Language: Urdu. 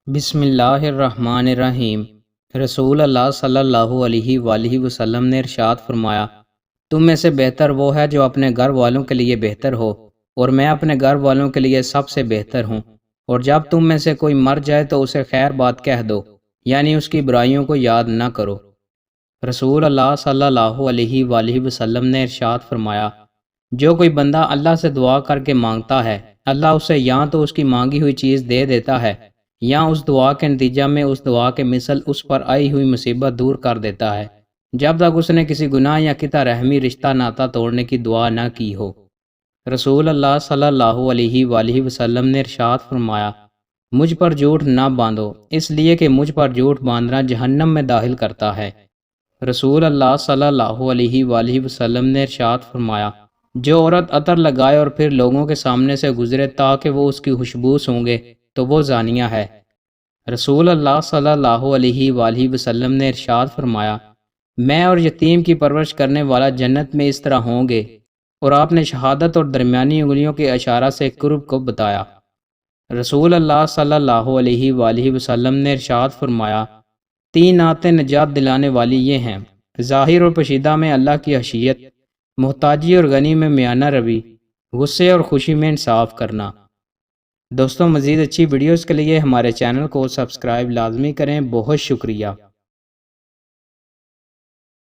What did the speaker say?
بسم اللہ الرحمن الرحیم۔ رسول اللہ صلی اللہ علیہ وآلہ وسلم نے ارشاد فرمایا، تم میں سے بہتر وہ ہے جو اپنے گھر والوں کے لیے بہتر ہو، اور میں اپنے گھر والوں کے لیے سب سے بہتر ہوں۔ اور جب تم میں سے کوئی مر جائے تو اسے خیر بات کہہ دو، یعنی اس کی برائیوں کو یاد نہ کرو۔ رسول اللہ صلی اللہ علیہ وآلہ وسلم نے ارشاد فرمایا، جو کوئی بندہ اللہ سے دعا کر کے مانگتا ہے، اللہ اسے یا تو اس کی مانگی ہوئی چیز دے دیتا ہے، یا اس دعا کے نتیجہ میں اس دعا کے مثل اس پر آئی ہوئی مصیبت دور کر دیتا ہے، جب تک اس نے کسی گناہ یا قطع رحمی رشتہ ناتا توڑنے کی دعا نہ کی ہو۔ رسول اللہ صلی اللہ علیہ وآلہ وسلم نے ارشاد فرمایا، مجھ پر جھوٹ نہ باندھو، اس لیے کہ مجھ پر جھوٹ باندھنا جہنم میں داخل کرتا ہے۔ رسول اللہ صلی اللہ علیہ وآلہ وسلم نے ارشاد فرمایا، جو عورت عطر لگائے اور پھر لوگوں کے سامنے سے گزرے تاکہ وہ اس کی خوشبو سونگے تو وہ زانیہ ہے۔ رسول اللہ صلی اللہ علیہ وآلہ وسلم نے ارشاد فرمایا، میں اور یتیم کی پرورش کرنے والا جنت میں اس طرح ہوں گے، اور آپ نے شہادت اور درمیانی انگلیوں کے اشارہ سے قرب کو بتایا۔ رسول اللہ صلی اللہ علیہ وآلہ وسلم نے ارشاد فرمایا، تین نعتیں نجات دلانے والی یہ ہیں، ظاہر اور پوشیدہ میں اللہ کی خشیت، محتاجی اور غنی میں میانہ روی، غصے اور خوشی میں انصاف کرنا۔ دوستوں، مزید اچھی ویڈیوز کے لیے ہمارے چینل کو سبسکرائب لازمی کریں۔ بہت شکریہ۔